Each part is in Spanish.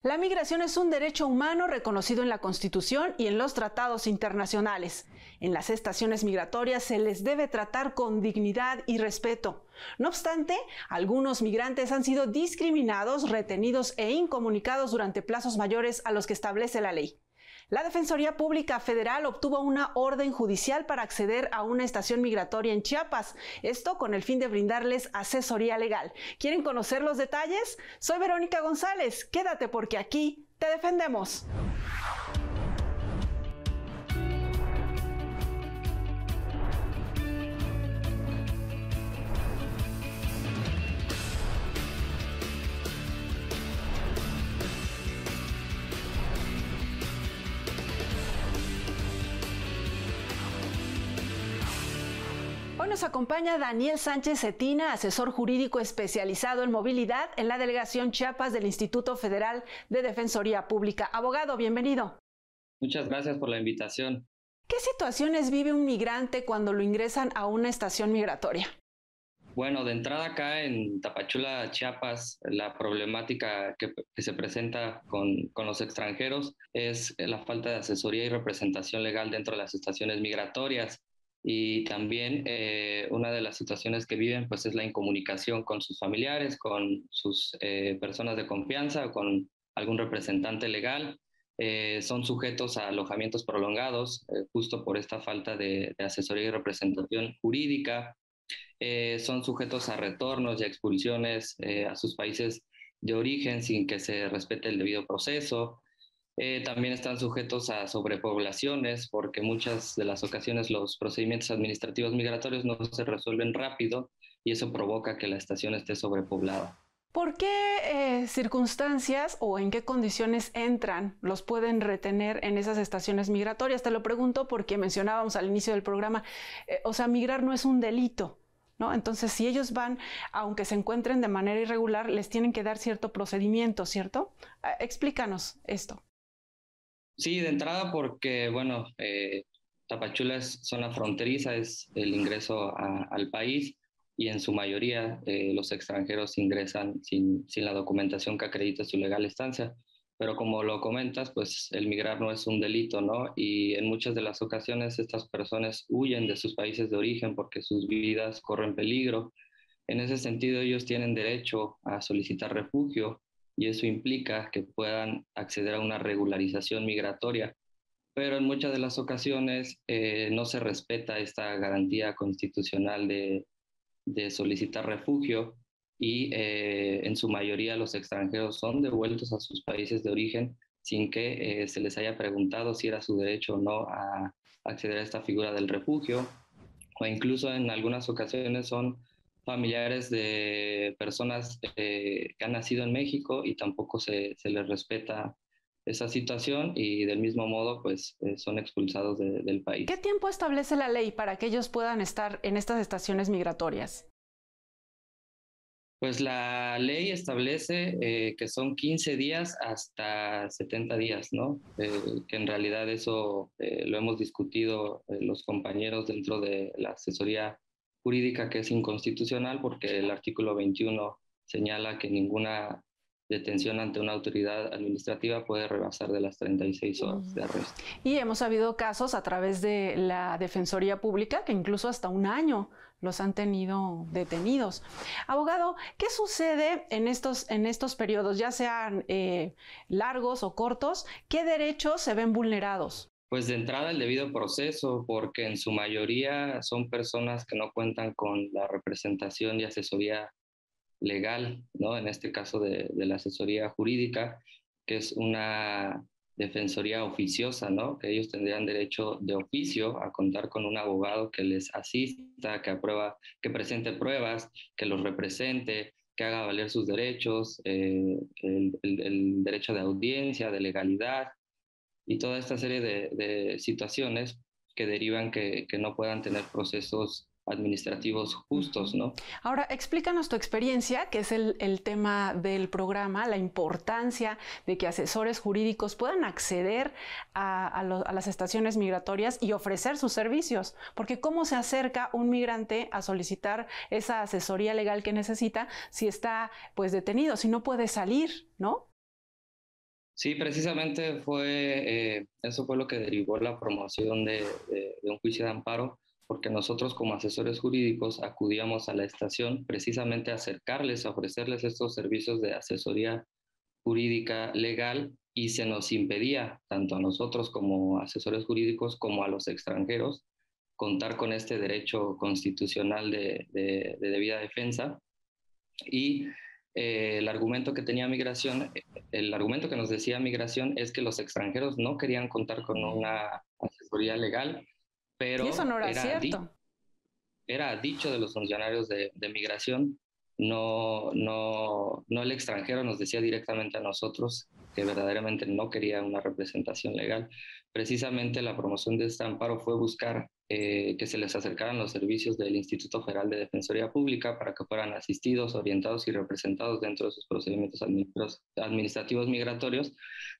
La migración es un derecho humano reconocido en la Constitución y en los tratados internacionales. En las estaciones migratorias se les debe tratar con dignidad y respeto. No obstante, algunos migrantes han sido discriminados, retenidos e incomunicados durante plazos mayores a los que establece la ley. La Defensoría Pública Federal obtuvo una orden judicial para acceder a una estación migratoria en Chiapas, esto con el fin de brindarles asesoría legal. ¿Quieren conocer los detalles? Soy Verónica González, quédate porque aquí te defendemos. Hoy nos acompaña Daniel Sánchez Cetina, asesor jurídico especializado en movilidad en la Delegación Chiapas del Instituto Federal de Defensoría Pública. Abogado, bienvenido. Muchas gracias por la invitación. ¿Qué situaciones vive un migrante cuando lo ingresan a una estación migratoria? Bueno, de entrada acá en Tapachula, Chiapas, la problemática que se presenta con los extranjeros es la falta de asesoría y representación legal dentro de las estaciones migratorias. Y también una de las situaciones que viven pues es la incomunicación con sus familiares, con sus personas de confianza o con algún representante legal. Son sujetos a alojamientos prolongados justo por esta falta de asesoría y representación jurídica. Son sujetos a retornos y a expulsiones a sus países de origen sin que se respete el debido proceso. También están sujetos a sobrepoblaciones porque muchas de las ocasiones los procedimientos administrativos migratorios no se resuelven rápido y eso provoca que la estación esté sobrepoblada. ¿Por qué circunstancias o en qué condiciones los pueden retener en esas estaciones migratorias? Te lo pregunto porque mencionábamos al inicio del programa, migrar no es un delito, ¿no? Entonces, si ellos van, aunque se encuentren de manera irregular, les tienen que dar cierto procedimiento, ¿cierto? Explícanos esto. Sí, de entrada porque, bueno, Tapachula es zona fronteriza, es el ingreso al país y en su mayoría los extranjeros ingresan sin la documentación que acredite su legal estancia. Pero como lo comentas, pues el migrar no es un delito, ¿no? Y en muchas de las ocasiones estas personas huyen de sus países de origen porque sus vidas corren peligro. En ese sentido, ellos tienen derecho a solicitar refugio y eso implica que puedan acceder a una regularización migratoria. Pero en muchas de las ocasiones no se respeta esta garantía constitucional de solicitar refugio y en su mayoría los extranjeros son devueltos a sus países de origen sin que se les haya preguntado si era su derecho o no a acceder a esta figura del refugio, o incluso en algunas ocasiones son familiares de personas que han nacido en México y tampoco se les respeta esa situación y del mismo modo pues son expulsados del país. ¿Qué tiempo establece la ley para que ellos puedan estar en estas estaciones migratorias? Pues la ley establece que son 15 días hasta 70 días, ¿no? Que en realidad eso lo hemos discutido los compañeros dentro de la asesoría jurídica, que es inconstitucional porque el artículo 21 señala que ninguna detención ante una autoridad administrativa puede rebasar de las 36 horas de arresto. Y hemos habido casos a través de la Defensoría Pública que incluso hasta un año los han tenido detenidos. Abogado, ¿qué sucede en estos periodos, ya sean largos o cortos? ¿Qué derechos se ven vulnerados? Pues de entrada el debido proceso, porque en su mayoría son personas que no cuentan con la representación y asesoría legal, ¿no? En este caso de la asesoría jurídica, que es una defensoría oficiosa, ¿no? Que ellos tendrían derecho de oficio a contar con un abogado que les asista, que presente pruebas, que los represente, que haga valer sus derechos, el derecho de audiencia, de legalidad y toda esta serie de situaciones que derivan que no puedan tener procesos administrativos justos, ¿no? Ahora, explícanos tu experiencia, que es el tema del programa, la importancia de que asesores jurídicos puedan acceder a las estaciones migratorias y ofrecer sus servicios, porque ¿cómo se acerca un migrante a solicitar esa asesoría legal que necesita si está pues detenido, si no puede salir, ¿no? Sí, precisamente eso fue lo que derivó la promoción de un juicio de amparo, porque nosotros como asesores jurídicos acudíamos a la estación precisamente a acercarles, a ofrecerles estos servicios de asesoría jurídica legal y se nos impedía, tanto a nosotros como asesores jurídicos como a los extranjeros, contar con este derecho constitucional de debida defensa. Y el argumento que tenía migración, el argumento que nos decía migración es que los extranjeros no querían contar con una asesoría legal, Y eso pero no era cierto. era dicho de los funcionarios de migración, no el extranjero nos decía directamente a nosotros que verdaderamente no quería una representación legal. Precisamente la promoción de este amparo fue buscar que se les acercaran los servicios del Instituto Federal de Defensoría Pública para que fueran asistidos, orientados y representados dentro de sus procedimientos administrativos migratorios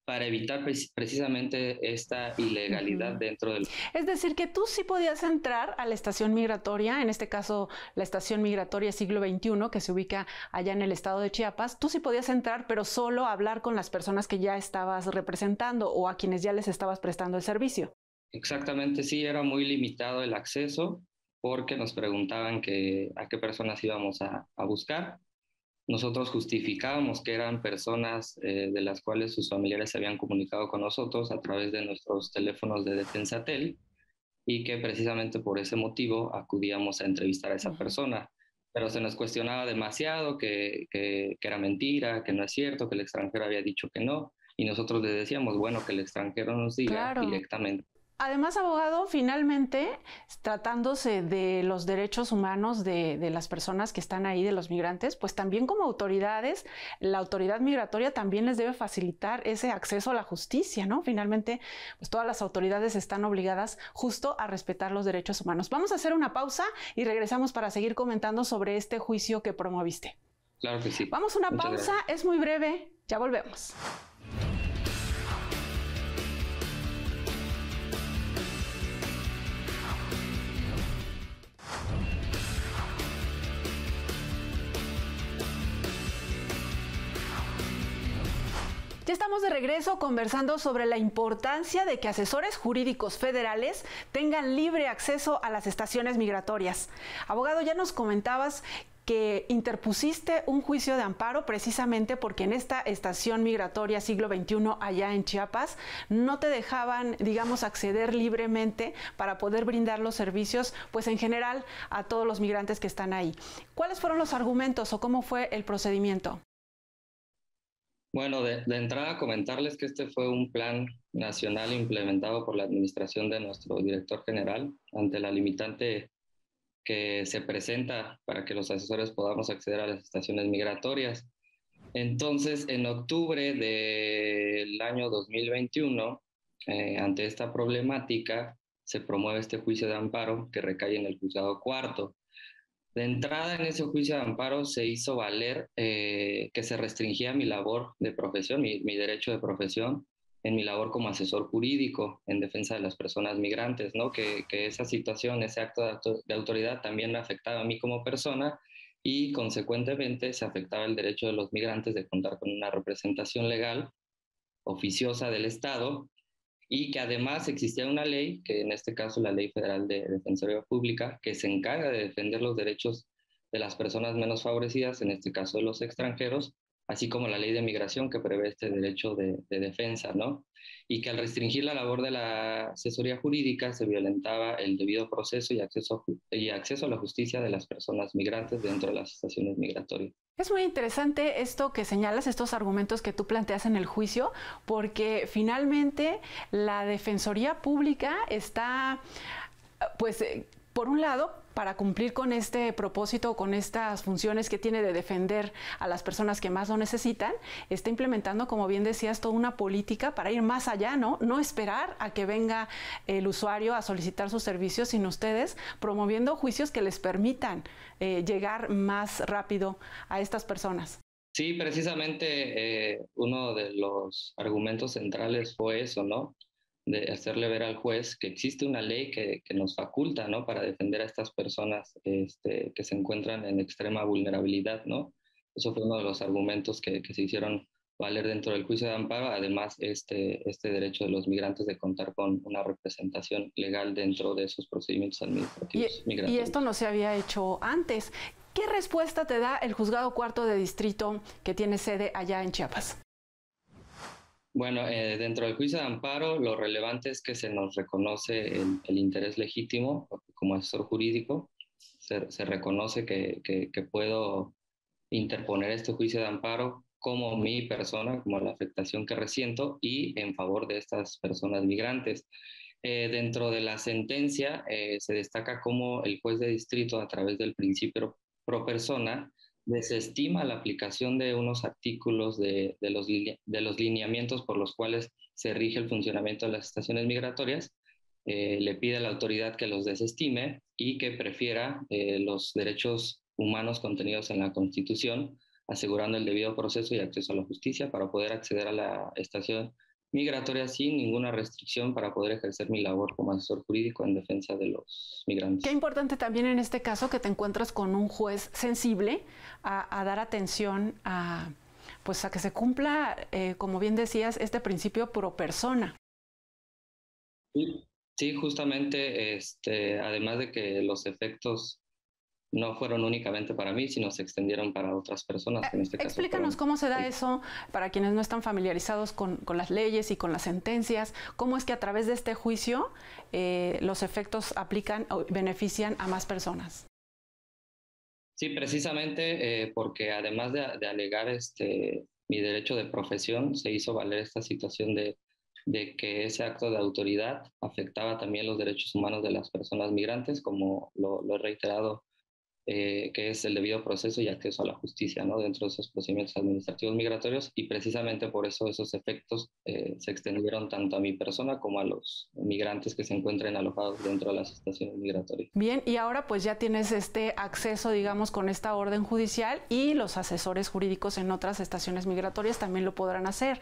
para evitar precisamente esta ilegalidad dentro del... Es decir, que tú sí podías entrar a la estación migratoria, en este caso la estación migratoria siglo XXI, que se ubica allá en el estado de Chiapas, tú sí podías entrar, pero solo hablar con las personas que ya estabas representando o a quienes ya les estabas prestando el servicio. Exactamente, sí, era muy limitado el acceso porque nos preguntaban a qué personas íbamos a buscar. Nosotros justificábamos que eran personas de las cuales sus familiares se habían comunicado con nosotros a través de nuestros teléfonos de Defensatel y que precisamente por ese motivo acudíamos a entrevistar a esa persona. Pero se nos cuestionaba demasiado que era mentira, que no es cierto, que el extranjero había dicho que no, y nosotros le decíamos, bueno, que el extranjero nos diga Claro. directamente. Además, abogado, finalmente, tratándose de los derechos humanos de las personas que están ahí, de los migrantes, pues también como autoridades, la autoridad migratoria también les debe facilitar ese acceso a la justicia, ¿no? Finalmente, pues todas las autoridades están obligadas justo a respetar los derechos humanos. Vamos a hacer una pausa y regresamos para seguir comentando sobre este juicio que promoviste. Claro que sí. Vamos a una Muchas pausa, gracias. es muy breve, ya volvemos. Ya estamos de regreso conversando sobre la importancia de que asesores jurídicos federales tengan libre acceso a las estaciones migratorias. Abogado, ya nos comentabas que interpusiste un juicio de amparo precisamente porque en esta estación migratoria siglo XXI allá en Chiapas no te dejaban, digamos, acceder libremente para poder brindar los servicios, pues en general a todos los migrantes que están ahí. ¿Cuáles fueron los argumentos o cómo fue el procedimiento? Bueno, de entrada comentarles que este fue un plan nacional implementado por la administración de nuestro director general ante la limitante que se presenta para que los asesores podamos acceder a las estaciones migratorias. Entonces, en octubre del año 2021, ante esta problemática, se promueve este juicio de amparo que recae en el juzgado cuarto. De entrada, en ese juicio de amparo se hizo valer que se restringía mi labor de profesión, mi derecho de profesión, en mi labor como asesor jurídico en defensa de las personas migrantes, ¿no? Que esa situación, ese acto de autoridad también me afectaba a mí como persona y consecuentemente se afectaba el derecho de los migrantes de contar con una representación legal oficiosa del Estado y que además existía una ley, que en este caso la Ley Federal de Defensoría Pública, que se encarga de defender los derechos de las personas menos favorecidas, en este caso de los extranjeros, así como la Ley de Migración que prevé este derecho de defensa, ¿no? Y que al restringir la labor de la asesoría jurídica se violentaba el debido proceso y acceso a la justicia de las personas migrantes dentro de las estaciones migratorias. Es muy interesante esto que señalas, estos argumentos que tú planteas en el juicio, porque finalmente la Defensoría Pública está, pues, por un lado, para cumplir con este propósito, con estas funciones que tiene de defender a las personas que más lo necesitan, está implementando, como bien decías, toda una política para ir más allá, ¿no? No esperar a que venga el usuario a solicitar sus servicios, sino ustedes promoviendo juicios que les permitan llegar más rápido a estas personas. Sí, precisamente uno de los argumentos centrales fue eso, ¿no? De hacerle ver al juez que existe una ley que nos faculta, ¿no? Para defender a estas personas que se encuentran en extrema vulnerabilidad, ¿no? Eso fue uno de los argumentos que se hicieron valer dentro del juicio de amparo, además este derecho de los migrantes de contar con una representación legal dentro de esos procedimientos administrativos migratorios. Y esto no se había hecho antes. ¿Qué respuesta te da el Juzgado Cuarto de Distrito que tiene sede allá en Chiapas? Bueno, dentro del juicio de amparo, lo relevante es que se nos reconoce el interés legítimo como asesor jurídico. Se reconoce que puedo interponer este juicio de amparo como mi persona, como la afectación que resiento y en favor de estas personas migrantes. Dentro de la sentencia se destaca cómo el juez de distrito, a través del principio pro persona, desestima la aplicación de unos artículos de los lineamientos por los cuales se rige el funcionamiento de las estaciones migratorias. Le pide a la autoridad que los desestime y que prefiera los derechos humanos contenidos en la Constitución, asegurando el debido proceso y acceso a la justicia para poder acceder a la estación migratoria sin ninguna restricción para poder ejercer mi labor como asesor jurídico en defensa de los migrantes. Qué importante también en este caso que te encuentras con un juez sensible a dar atención a que se cumpla, como bien decías, este principio pro persona. Sí, justamente, además de que los efectos no fueron únicamente para mí, sino se extendieron para otras personas. En este caso, explícanos cómo se da eso para quienes no están familiarizados con las leyes y con las sentencias. ¿Cómo es que a través de este juicio los efectos aplican o benefician a más personas? Sí, precisamente porque además de alegar mi derecho de profesión, se hizo valer esta situación de que ese acto de autoridad afectaba también los derechos humanos de las personas migrantes, como lo he reiterado, que es el debido proceso y acceso a la justicia, ¿no? Dentro de esos procedimientos administrativos migratorios, y precisamente por eso esos efectos se extendieron tanto a mi persona como a los migrantes que se encuentren alojados dentro de las estaciones migratorias. Bien, y ahora pues ya tienes este acceso, digamos, con esta orden judicial, y los asesores jurídicos en otras estaciones migratorias también lo podrán hacer.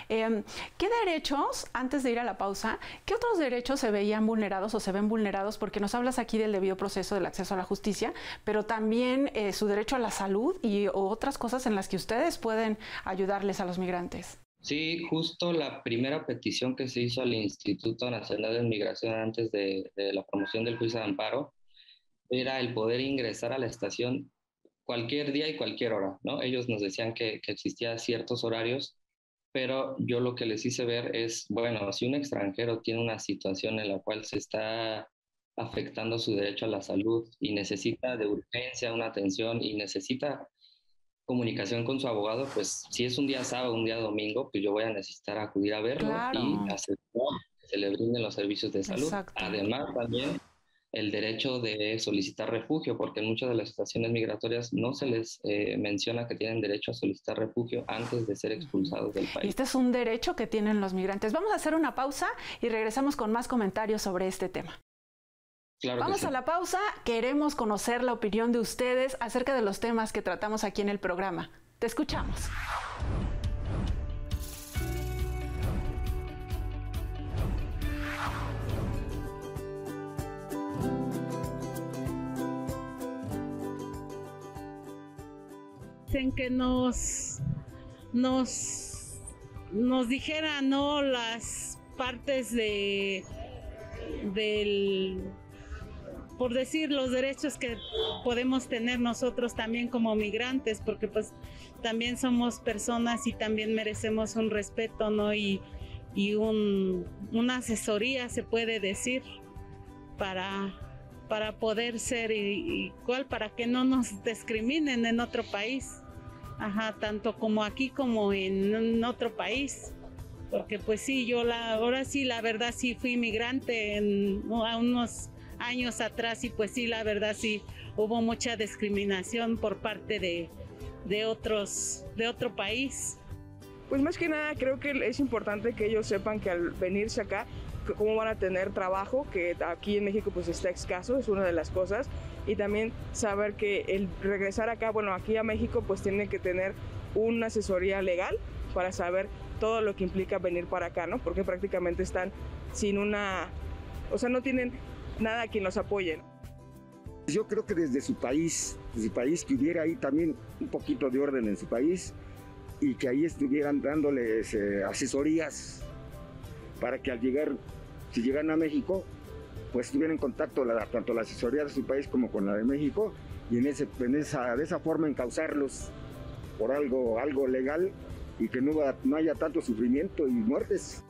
¿Qué derechos, antes de ir a la pausa, qué otros derechos se veían vulnerados o se ven vulnerados? Porque nos hablas aquí del debido proceso, del acceso a la justicia, pero también su derecho a la salud y otras cosas en las que ustedes pueden ayudarles a los migrantes. Sí, justo la primera petición que se hizo al Instituto Nacional de Migración antes de la promoción del juicio de amparo era el poder ingresar a la estación cualquier día y cualquier hora, ¿no? Ellos nos decían que existían ciertos horarios, pero yo lo que les hice ver es, bueno, si un extranjero tiene una situación en la cual se está afectando su derecho a la salud y necesita de urgencia una atención y necesita comunicación con su abogado, pues si es un día sábado, un día domingo, pues yo voy a necesitar acudir a verlo. Claro. Y aceptar que se le brinden los servicios de salud. Exacto. Además, también el derecho de solicitar refugio, porque en muchas de las estaciones migratorias no se les menciona que tienen derecho a solicitar refugio antes de ser expulsados del país. Este es un derecho que tienen los migrantes. Vamos a hacer una pausa y regresamos con más comentarios sobre este tema. Claro. Vamos a la pausa, queremos conocer la opinión de ustedes acerca de los temas que tratamos aquí en el programa. Te escuchamos. En que nos dijera, ¿no?, las partes del, por decir, los derechos que podemos tener nosotros también como migrantes, porque pues también somos personas y también merecemos un respeto, ¿no? Y una asesoría, se puede decir, para poder ser igual, para que no nos discriminen en otro país, tanto como aquí como en otro país. Porque pues sí, ahora sí, la verdad sí fui migrante a unos años atrás, y pues sí, la verdad sí hubo mucha discriminación por parte de otro país. Pues más que nada creo que es importante que ellos sepan que al venirse acá, cómo van a tener trabajo, que aquí en México pues está escaso, es una de las cosas, y también saber que el regresar acá, bueno, aquí a México pues tienen que tener una asesoría legal para saber todo lo que implica venir para acá, ¿no? Porque prácticamente están sin no tienen nada quien los apoye, ¿no? Yo creo que desde su país que hubiera ahí también un poquito de orden en su país, y que ahí estuvieran dándoles asesorías para que al llegar, si llegan a México, pues estuvieran en contacto tanto la asesoría de su país como con la de México, y de esa forma encauzarlos por algo legal y que no haya tanto sufrimiento y muertes.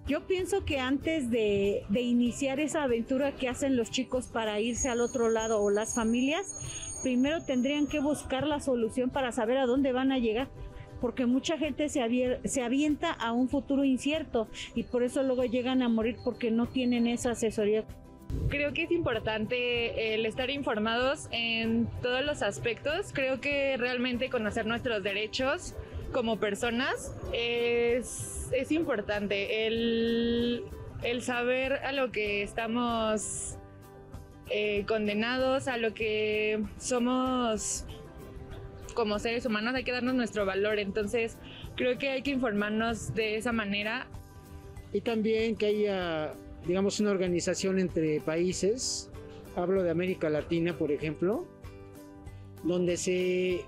Yo pienso que antes de iniciar esa aventura que hacen los chicos para irse al otro lado o las familias, primero tendrían que buscar la solución para saber a dónde van a llegar, porque mucha gente se avienta a un futuro incierto y por eso luego llegan a morir porque no tienen esa asesoría. Creo que es importante el estar informados en todos los aspectos. Creo que realmente conocer nuestros derechos como personas es importante. El saber a lo que estamos condenados, a lo que somos como seres humanos, hay que darnos nuestro valor. Entonces creo que hay que informarnos de esa manera. Y también que haya, digamos, una organización entre países, hablo de América Latina, por ejemplo, donde se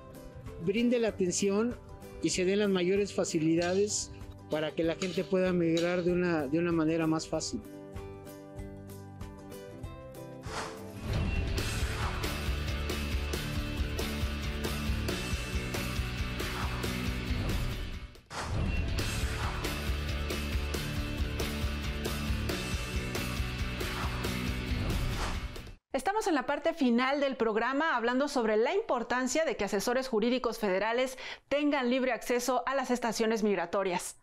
brinde la atención y se den las mayores facilidades para que la gente pueda migrar de una manera más fácil. Estamos en la parte final del programa hablando sobre la importancia de que asesores jurídicos federales tengan libre acceso a las estaciones migratorias.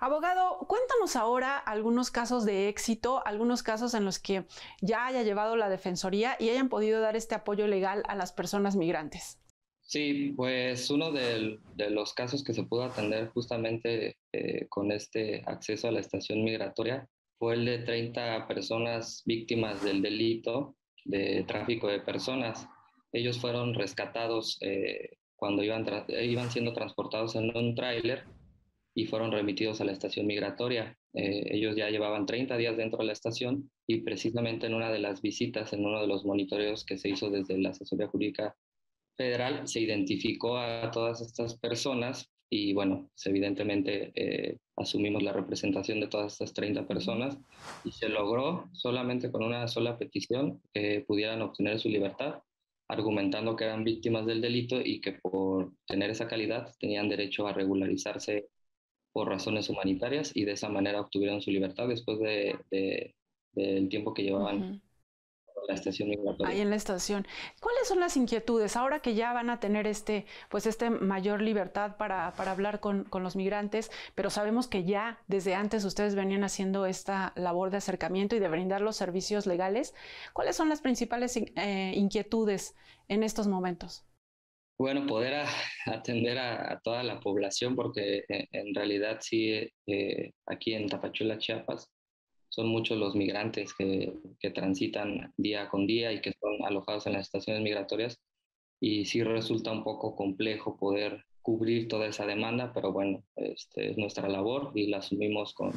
Abogado, cuéntanos ahora algunos casos de éxito, algunos casos en los que ya haya llevado la Defensoría y hayan podido dar este apoyo legal a las personas migrantes. Sí, pues uno de los casos que se pudo atender justamente con este acceso a la estación migratoria fue el de 30 personas víctimas del delito de tráfico de personas. Ellos fueron rescatados cuando iban siendo transportados en un tráiler y fueron remitidos a la estación migratoria. Ellos ya llevaban 30 días dentro de la estación y precisamente en una de las visitas, en uno de los monitoreos que se hizo desde la Asesoría Jurídica Federal, se identificó a todas estas personas y bueno, pues evidentemente asumimos la representación de todas estas 30 personas y se logró solamente con una sola petición que pudieran obtener su libertad, argumentando que eran víctimas del delito y que por tener esa calidad tenían derecho a regularizarse por razones humanitarias y de esa manera obtuvieron su libertad después del tiempo que llevaban la estación migratoria. Ahí en la estación. ¿Cuáles son las inquietudes ahora que ya van a tener mayor libertad para hablar con los migrantes? Pero sabemos que ya desde antes ustedes venían haciendo esta labor de acercamiento y de brindar los servicios legales. ¿Cuáles son las principales inquietudes en estos momentos? Bueno, poder atender a toda la población, porque en realidad sí, aquí en Tapachula, Chiapas, son muchos los migrantes que transitan día con día y que son alojados en las estaciones migratorias y sí resulta un poco complejo poder cubrir toda esa demanda, pero bueno, es nuestra labor y la asumimos con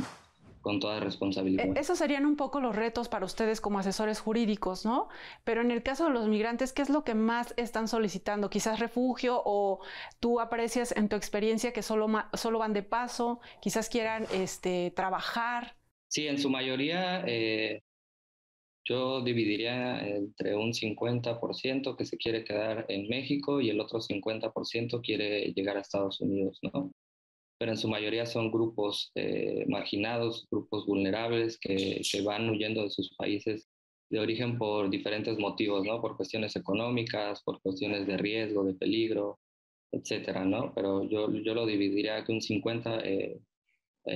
toda responsabilidad. Esos serían un poco los retos para ustedes como asesores jurídicos, ¿no? Pero en el caso de los migrantes, ¿qué es lo que más están solicitando? ¿Quizás refugio o tú aprecias en tu experiencia que solo van de paso? ¿Quizás quieran trabajar? Sí, en su mayoría yo dividiría entre un 50% que se quiere quedar en México y el otro 50% quiere llegar a Estados Unidos, ¿no? Pero en su mayoría son grupos marginados, grupos vulnerables que van huyendo de sus países de origen por diferentes motivos, ¿no? Por cuestiones económicas, por cuestiones de riesgo, de peligro, etcétera, ¿no? Pero yo lo dividiría que un 50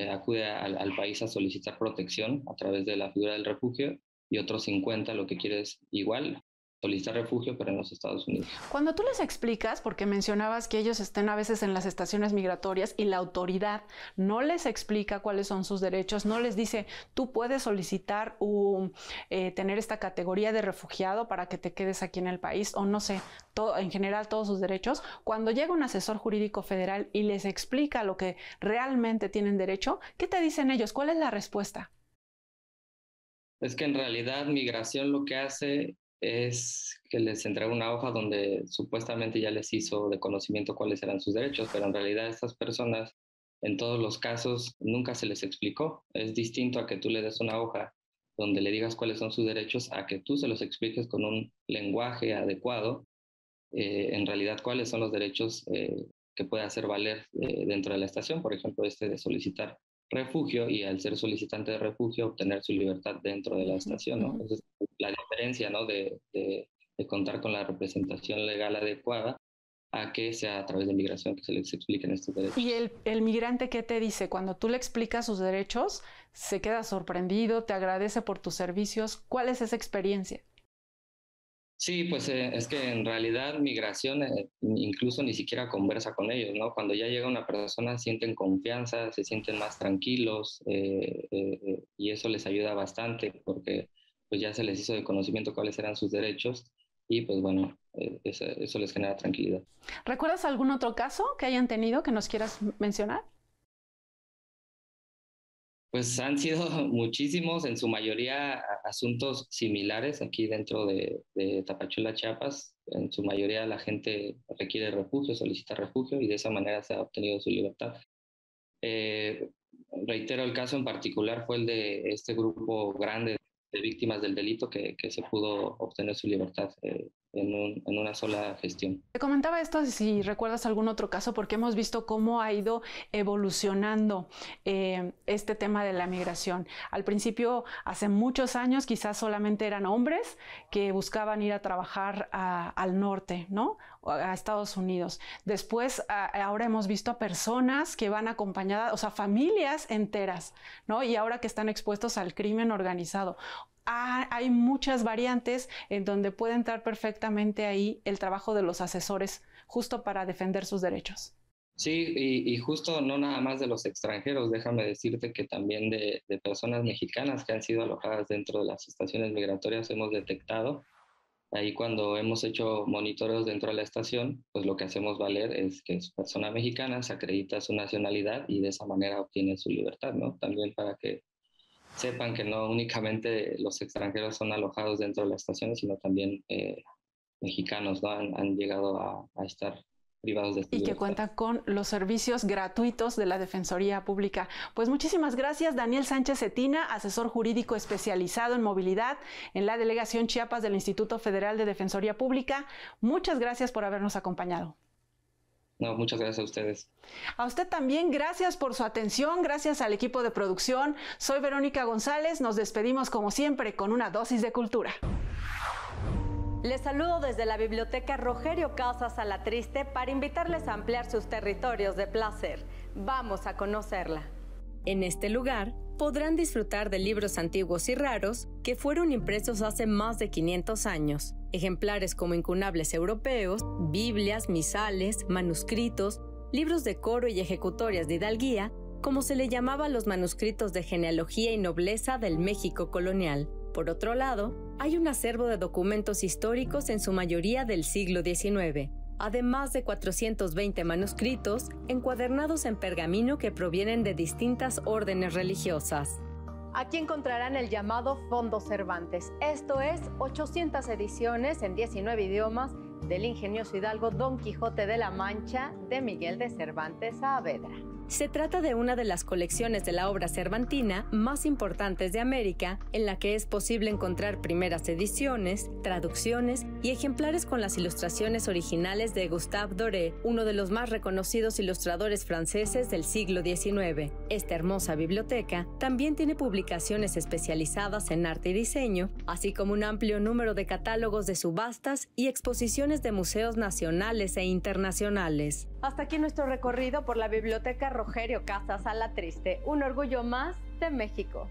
acude al país a solicitar protección a través de la figura del refugio y otro 50 lo que quiere es igual solicitar refugio, pero en los Estados Unidos. Cuando tú les explicas, porque mencionabas que ellos estén a veces en las estaciones migratorias y la autoridad no les explica cuáles son sus derechos, no les dice, tú puedes solicitar tener esta categoría de refugiado para que te quedes aquí en el país, o no sé, en general todos sus derechos. Cuando llega un asesor jurídico federal y les explica lo que realmente tienen derecho, ¿qué te dicen ellos? ¿Cuál es la respuesta? Es que en realidad migración lo que hace es que les entrega una hoja donde supuestamente ya les hizo de conocimiento cuáles eran sus derechos, pero en realidad a estas personas, en todos los casos, nunca se les explicó. Es distinto a que tú le des una hoja donde le digas cuáles son sus derechos, a que tú se los expliques con un lenguaje adecuado, en realidad cuáles son los derechos que puede hacer valer dentro de la estación, por ejemplo, de solicitar refugio y al ser solicitante de refugio obtener su libertad dentro de la estación, ¿no? Entonces, la diferencia, ¿no? de contar con la representación legal adecuada a que sea a través de migración que se les expliquen estos derechos. ¿Y el migrante qué te dice? Cuando tú le explicas sus derechos, ¿se queda sorprendido? ¿Te agradece por tus servicios? ¿Cuál es esa experiencia? Sí, pues es que en realidad migración incluso ni siquiera conversa con ellos, ¿no? Cuando ya llega una persona sienten confianza, se sienten más tranquilos y eso les ayuda bastante porque pues ya se les hizo de conocimiento cuáles eran sus derechos y pues bueno, eso les genera tranquilidad. ¿Recuerdas algún otro caso que hayan tenido que nos quieras mencionar? Pues han sido muchísimos, en su mayoría asuntos similares aquí dentro de Tapachula, Chiapas. En su mayoría la gente requiere refugio, solicita refugio y de esa manera se ha obtenido su libertad. Reitero, el caso en particular fue el de este grupo grande de víctimas del delito que se pudo obtener su libertad en una sola gestión. Te comentaba esto si recuerdas algún otro caso, porque hemos visto cómo ha ido evolucionando este tema de la migración. Al principio, hace muchos años, quizás solamente eran hombres que buscaban ir a trabajar al norte, ¿no? A Estados Unidos. Después, ahora hemos visto a personas que van acompañadas, o sea, familias enteras, ¿no? Y ahora que están expuestos al crimen organizado. Hay muchas variantes en donde puede entrar perfectamente ahí el trabajo de los asesores justo para defender sus derechos. Sí, y justo no nada más de los extranjeros, déjame decirte que también de personas mexicanas que han sido alojadas dentro de las estaciones migratorias hemos detectado. Ahí cuando hemos hecho monitoreos dentro de la estación, pues lo que hacemos valer es que es persona mexicana, se acredita su nacionalidad y de esa manera obtiene su libertad, ¿no? También para que sepan que no únicamente los extranjeros son alojados dentro de las estaciones, sino también mexicanos, ¿no? Han llegado a estar privados de esta libertad. Y que cuentan con los servicios gratuitos de la Defensoría Pública. Pues muchísimas gracias, Daniel Sánchez Cetina, asesor jurídico especializado en movilidad en la Delegación Chiapas del Instituto Federal de Defensoría Pública. Muchas gracias por habernos acompañado. No, muchas gracias a ustedes. A usted también, gracias por su atención, gracias al equipo de producción. Soy Verónica González, nos despedimos como siempre con una dosis de cultura. Les saludo desde la Biblioteca Rogerio Casas Alatriste para invitarles a ampliar sus territorios de placer. Vamos a conocerla. En este lugar podrán disfrutar de libros antiguos y raros que fueron impresos hace más de 500 años. Ejemplares como incunables europeos, Biblias, misales, manuscritos, libros de coro y ejecutorias de hidalguía, como se le llamaba a los manuscritos de genealogía y nobleza del México colonial. Por otro lado, hay un acervo de documentos históricos en su mayoría del siglo XIX, además de 420 manuscritos encuadernados en pergamino que provienen de distintas órdenes religiosas. Aquí encontrarán el llamado Fondo Cervantes, esto es 800 ediciones en 19 idiomas del ingenioso hidalgo Don Quijote de la Mancha de Miguel de Cervantes Saavedra. Se trata de una de las colecciones de la obra cervantina más importantes de América, en la que es posible encontrar primeras ediciones, traducciones y ejemplares con las ilustraciones originales de Gustave Doré, uno de los más reconocidos ilustradores franceses del siglo XIX. Esta hermosa biblioteca también tiene publicaciones especializadas en arte y diseño, así como un amplio número de catálogos de subastas y exposiciones de museos nacionales e internacionales. Hasta aquí nuestro recorrido por la Biblioteca Rogerio Casas Alatriste, un orgullo más de México.